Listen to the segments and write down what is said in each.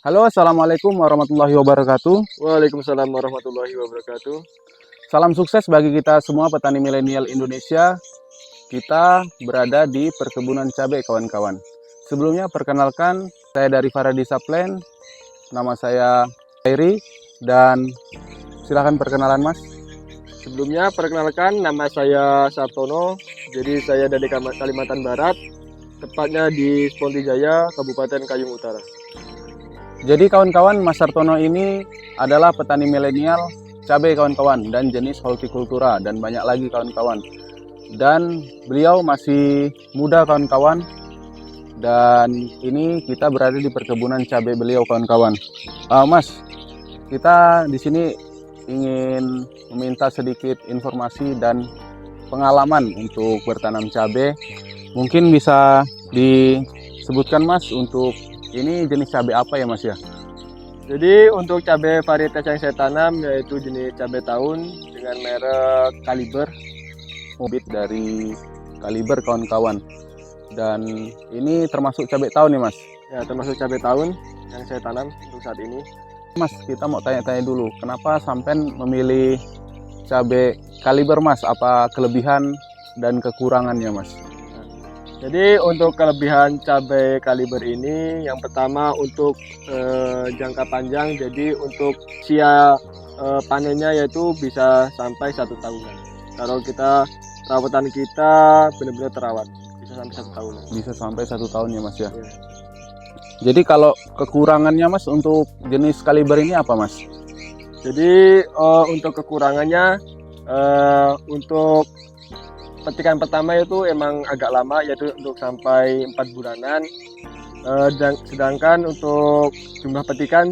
Halo, assalamualaikum warahmatullahi wabarakatuh. Waalaikumsalam warahmatullahi wabarakatuh. Salam sukses bagi kita semua petani milenial Indonesia. Kita berada di perkebunan cabai, kawan-kawan. Sebelumnya perkenalkan, saya dari Faradisa Plan. Nama saya Khairi dan silakan perkenalan, Mas. Sebelumnya perkenalkan, nama saya Sartono. Jadi saya dari Kalimantan Barat, tepatnya di Spontijaya, Kabupaten Kayung Utara. Jadi kawan-kawan, Mas Sartono ini adalah petani milenial cabai, kawan-kawan, dan jenis hortikultura dan banyak lagi, kawan-kawan. Dan beliau masih muda, kawan-kawan. Dan ini kita berada di perkebunan cabai beliau, kawan-kawan. Mas, kita di sini ingin meminta sedikit informasi dan pengalaman untuk bertanam cabai. Mungkin bisa disebutkan, Mas, untuk ini jenis cabai apa ya, Mas ya? Jadi untuk cabai varietas yang saya tanam yaitu jenis cabai tahun dengan merek Kaliber. Bibit dari Kaliber, kawan-kawan. Dan ini termasuk cabai tahun nih, Mas? Ya, termasuk cabai tahun yang saya tanam untuk saat ini. Mas, kita mau tanya-tanya dulu, kenapa sampean memilih cabai Kaliber, Mas? Apa kelebihan dan kekurangannya, Mas? Jadi untuk kelebihan cabai Kaliber ini, yang pertama untuk jangka panjang. Jadi untuk usia panennya yaitu bisa sampai 1 tahunan. Kalau perawatan kita benar-benar terawat, bisa sampai 1 tahunan. Bisa sampai 1 tahun ya, Mas ya? Ya. Jadi kalau kekurangannya, Mas, untuk jenis Kaliber ini apa, Mas? Jadi untuk kekurangannya, untuk petikan pertama itu emang agak lama, yaitu untuk sampai 4 bulanan. Dan sedangkan untuk jumlah petikan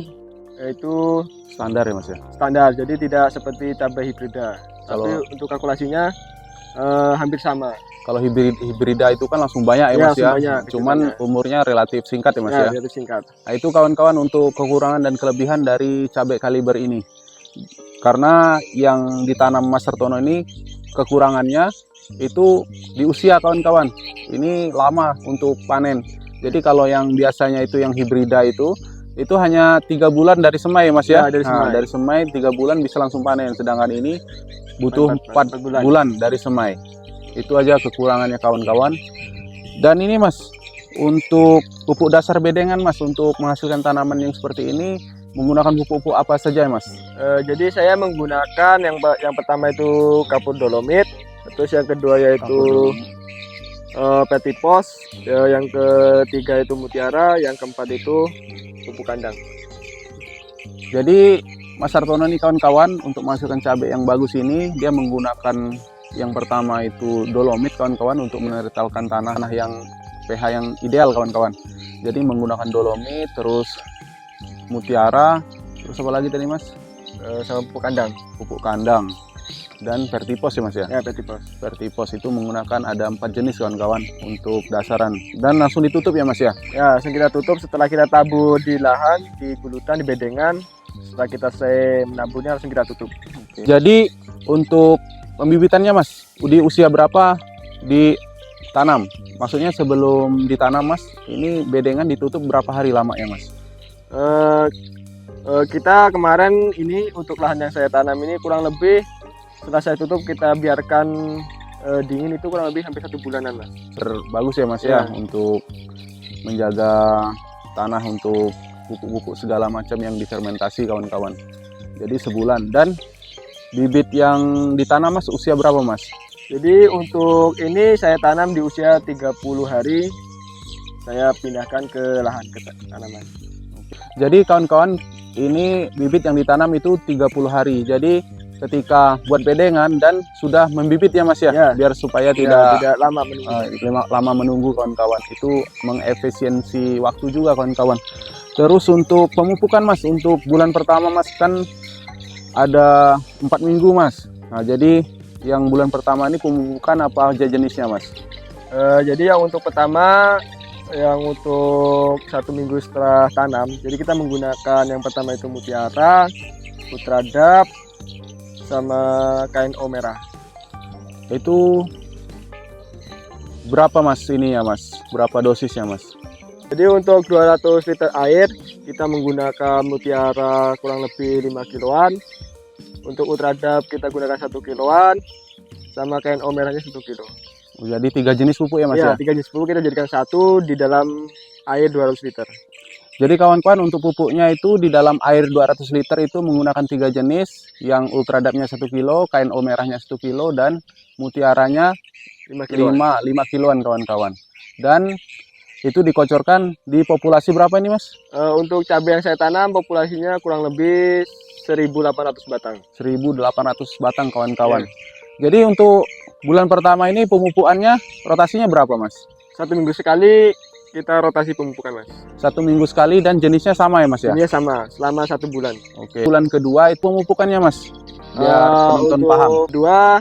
itu Standar ya, Mas ya? standar, jadi tidak seperti cabai hibrida. Tapi Kalau untuk kalkulasinya hampir sama. kalau hibrida itu kan langsung banyak ya, Ya, Mas ya? langsung banyak, Cuman banyak. umurnya relatif singkat ya, Mas ya? Itu singkat. Nah, itu kawan-kawan untuk kekurangan dan kelebihan dari cabai Kaliber ini. Karena yang ditanam Mas Sartono ini kekurangannya itu di usia, kawan-kawan. Ini lama untuk panen. Jadi kalau yang biasanya itu yang hibrida itu hanya 3 bulan dari semai, Mas ya? Ya, dari semai. Nah, dari semai 3 bulan bisa langsung panen. Sedangkan ini butuh 4 bulan. bulan dari semai. Itu aja kekurangannya, kawan-kawan. Dan ini, Mas, untuk pupuk dasar bedengan, Mas, untuk menghasilkan tanaman yang seperti ini menggunakan pupuk-pupuk apa saja, Mas? Jadi saya menggunakan yang pertama itu kapur dolomit, terus yang kedua yaitu Petipos, yang ketiga itu mutiara, yang keempat itu pupuk kandang. Jadi Mas Sartono ini, kawan-kawan, untuk menghasilkan cabai yang bagus ini dia menggunakan yang pertama itu dolomit, kawan-kawan, untuk menetralkan tanah yang pH yang ideal, kawan-kawan. Jadi menggunakan dolomit, terus mutiara, terus apa lagi tadi, Mas? Sama pupuk kandang. Pupuk kandang dan Vertipos ya, Mas ya? Ya, Petipos. Vertipos itu menggunakan ada 4 jenis, kawan-kawan, untuk dasaran dan langsung ditutup ya, Mas ya? Ya, langsung kita tutup setelah kita tabur di lahan, di gulutan, di bedengan. Setelah kita selesai menaburnya langsung kita tutup. Jadi untuk pembibitannya, Mas, di usia berapa ditanam? Maksudnya sebelum ditanam, Mas, ini bedengan ditutup berapa hari lama ya, Mas? Kita kemarin ini untuk lahan yang saya tanam ini kurang lebih setelah saya tutup kita biarkan dingin itu kurang lebih hampir 1 bulanan, Mas. Bagus ya, Mas ya, untuk menjaga tanah untuk pupuk-pupuk segala macam yang difermentasi, kawan-kawan. Jadi sebulan. Dan bibit yang ditanam, Mas, usia berapa, Mas? Jadi untuk ini saya tanam di usia 30 hari. Saya pindahkan ke lahan ke tanaman. Jadi kawan-kawan, ini bibit yang ditanam itu 30 hari. Jadi ketika buat bedengan dan sudah membibit ya, Mas ya, biar supaya tidak lama menunggu, kawan-kawan. Itu mengefisiensi waktu juga, kawan-kawan. Terus untuk pemupukan, Mas, untuk bulan pertama, Mas, kan ada 4 minggu, Mas. Nah, jadi yang bulan pertama ini pemupukan apa aja jenisnya, Mas? Jadi yang untuk pertama, yang untuk 1 minggu setelah tanam, jadi kita menggunakan yang pertama itu mutiara, putradap, sama KNO merah. Itu berapa, Mas, ini ya, Mas? Berapa dosisnya, Mas? Jadi untuk 200 liter air kita menggunakan mutiara kurang lebih 5 kiloan. Untuk ultradap kita gunakan 1 kiloan, sama KNO merahnya 1 kilo. Jadi 3 jenis pupuk ya Mas Ya, ya? 3 jenis pupuk kita jadikan satu di dalam air 200 liter. Jadi kawan-kawan, untuk pupuknya itu di dalam air 200 liter itu menggunakan 3 jenis, yang ultradapnya 1 kilo, KNO merahnya 1 kilo, dan mutiaranya 5 kiloan. 5 kiloan kawan-kawan. Dan itu dikocorkan di populasi berapa ini Mas? Untuk cabai yang saya tanam populasinya kurang lebih 1.800 batang. 1.800 batang kawan-kawan. Jadi untuk bulan pertama ini pemupukannya rotasinya berapa Mas? 1 minggu sekali kita rotasi pemupukan Mas. 1 minggu sekali dan jenisnya sama ya Mas ya? Ini sama selama 1 bulan. Oke. Bulan kedua itu pemupukannya Mas? Biar penonton untuk paham. Kedua,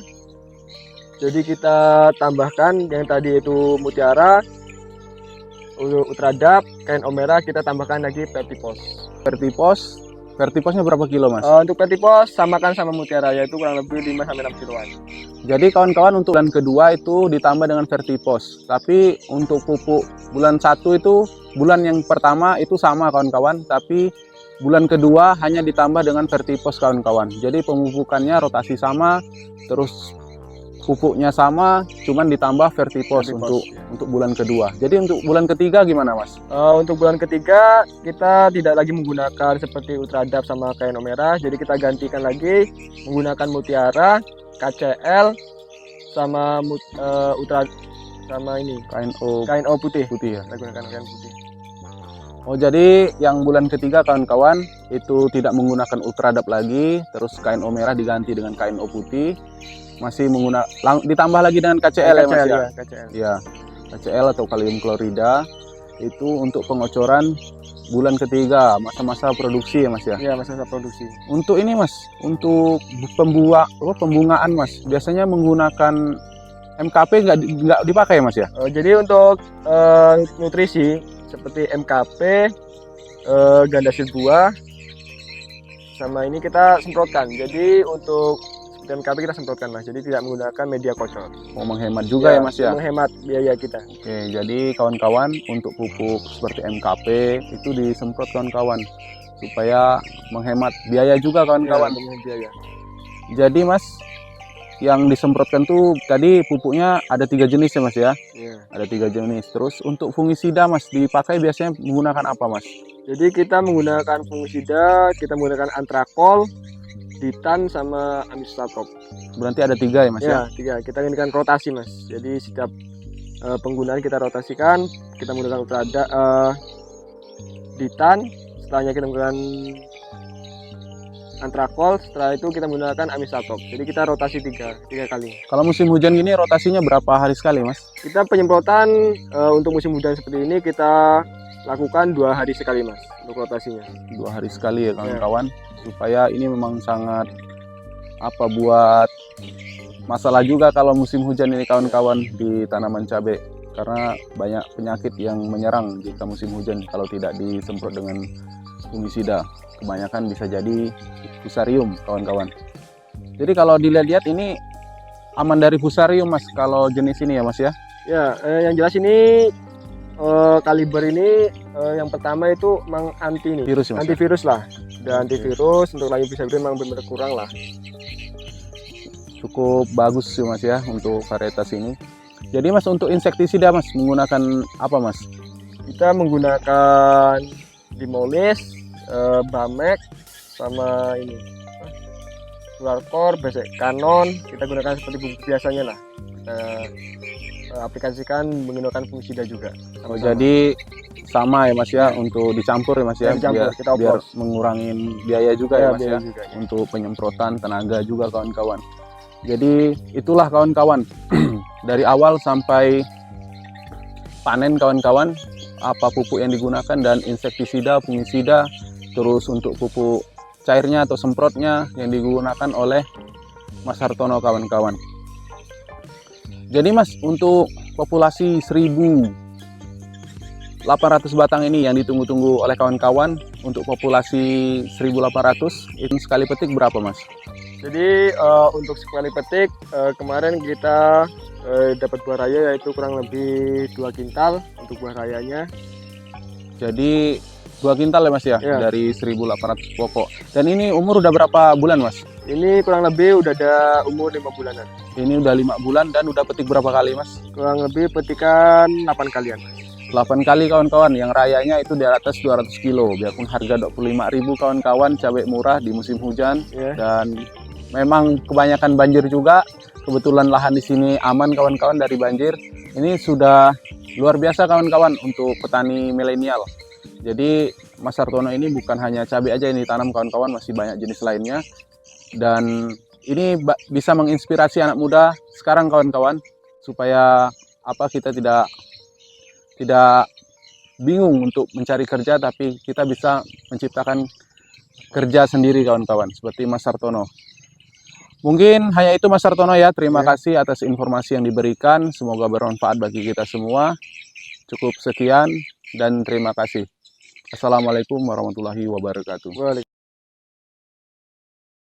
jadi kita tambahkan yang tadi itu mutiara, untuk ultradap, KNO merah kita tambahkan lagi Vertipos. Vertiposnya berapa kilo Mas? Untuk Vertipos samakan sama mutiara, yaitu kurang lebih 5-6 kiloan. Jadi kawan-kawan, untuk bulan kedua itu ditambah dengan Vertipos. Tapi untuk pupuk bulan 1 itu, bulan yang pertama itu sama kawan-kawan. Tapi bulan kedua hanya ditambah dengan Vertipos kawan-kawan. Jadi pemupukannya rotasi sama, terus pupuknya sama, cuman ditambah Vertipos untuk bulan kedua. Jadi untuk bulan ketiga gimana Mas? Untuk bulan ketiga kita tidak lagi menggunakan seperti ultradap sama KNO merah, jadi kita gantikan lagi menggunakan mutiara, KCL, sama sama ini KNO putih. Putih ya. Kita gunakan KNO putih. Oh, jadi yang bulan ketiga kawan-kawan itu tidak menggunakan ultradap lagi, terus KNO merah diganti dengan KNO putih. Masih ditambah lagi dengan KCL ya Mas ya? KCL. Ya, KCL atau kalium klorida itu untuk pengocoran bulan ketiga, masa-masa produksi ya Mas ya? Iya, masa-masa produksi. Untuk ini Mas, untuk pembungaan Mas, biasanya menggunakan MKP nggak dipakai Mas ya? Jadi untuk nutrisi seperti MKP, gandasil buah, sama ini kita semprotkan. Jadi untuk MKP kita semprotkan Mas, jadi tidak menggunakan media kocor. Mau menghemat juga ya Mas ya? Menghemat biaya kita. Oke, jadi kawan-kawan untuk pupuk seperti MKP itu disemprot kawan-kawan supaya menghemat biaya juga kawan-kawan. Menghemat biaya. Jadi Mas, yang disemprotkan tuh tadi pupuknya ada 3 jenis ya Mas ya? Iya. Ada 3 jenis. Terus untuk fungisida Mas dipakai biasanya menggunakan apa Mas? Jadi kita menggunakan fungisida, kita menggunakan antrakol, ditan, sama amistatop. Berarti ada 3 ya Mas ya? Ya, 3. Kita gunakan rotasi Mas. Jadi setiap penggunaan kita rotasikan, kita menggunakan ditan, setelahnya kita menggunakan antrakol, setelah itu kita menggunakan amistatop. Jadi kita rotasi 3 kali. Kalau musim hujan gini rotasinya berapa hari sekali Mas? Kita penyemprotan untuk musim hujan seperti ini kita lakukan 2 hari sekali Mas untuk rotasinya. 2 hari sekali ya kawan-kawan. Supaya ini memang sangat buat masalah juga kalau musim hujan ini kawan-kawan di tanaman cabai, karena banyak penyakit yang menyerang jika musim hujan kalau tidak disemprot dengan fungisida. Kebanyakan bisa jadi fusarium kawan-kawan. Jadi kalau dilihat ini aman dari fusarium Mas kalau jenis ini ya Mas ya? Ya, yang jelas ini kaliber ini yang pertama itu memang virus ya, antivirus lah. Dan antivirus untuk layu bisa memang benar-benar kurang lah. Cukup bagus sih Mas ya untuk varietas ini. Jadi Mas untuk insektisida Mas menggunakan apa Mas? Kita menggunakan Dimolis, Bamek, sama ini Fluarkor, Besek Kanon. Kita gunakan seperti bubuk biasanya lah. Kita aplikasikan menggunakan fungisida juga. Oh, jadi sama ya Mas ya, untuk dicampur ya Mas ya, biar mengurangi biaya juga ya Mas ya, juga, ya, untuk penyemprotan tenaga juga kawan-kawan. Jadi itulah kawan-kawan dari awal sampai panen kawan-kawan, apa pupuk yang digunakan dan insektisida, fungisida, terus untuk pupuk cairnya atau semprotnya yang digunakan oleh Mas Hartono kawan-kawan. Jadi Mas, untuk populasi 1.800 batang ini yang ditunggu-tunggu oleh kawan-kawan, untuk populasi 1.800 itu sekali petik berapa Mas? Jadi untuk sekali petik kemarin kita dapat buah raya yaitu kurang lebih 2 kintal untuk buah rayanya. Jadi 2 kintal ya Mas ya, Ya. dari 1.800 pokok. Dan ini umur udah berapa bulan Mas? Ini kurang lebih udah ada umur 5 bulanan. Ini udah 5 bulan dan udah petik berapa kali Mas? Kurang lebih petikan 8 kalian. 8 kali kawan-kawan, yang rayanya itu di atas 200 kilo. Biarpun harga 25.000 kawan-kawan, cabai murah di musim hujan. Ya. Dan memang kebanyakan banjir juga. Kebetulan lahan di sini aman kawan-kawan dari banjir. Ini sudah luar biasa kawan-kawan untuk petani milenial. Jadi Mas Sartono ini bukan hanya cabai aja yang ditanam kawan-kawan, masih banyak jenis lainnya. Dan ini bisa menginspirasi anak muda sekarang kawan-kawan, supaya kita tidak bingung untuk mencari kerja, tapi kita bisa menciptakan kerja sendiri kawan-kawan, seperti Mas Sartono. Mungkin hanya itu Mas Sartono ya. Terima kasih atas informasi yang diberikan. Semoga bermanfaat bagi kita semua. Cukup sekian dan terima kasih. Assalamualaikum warahmatullahi wabarakatuh.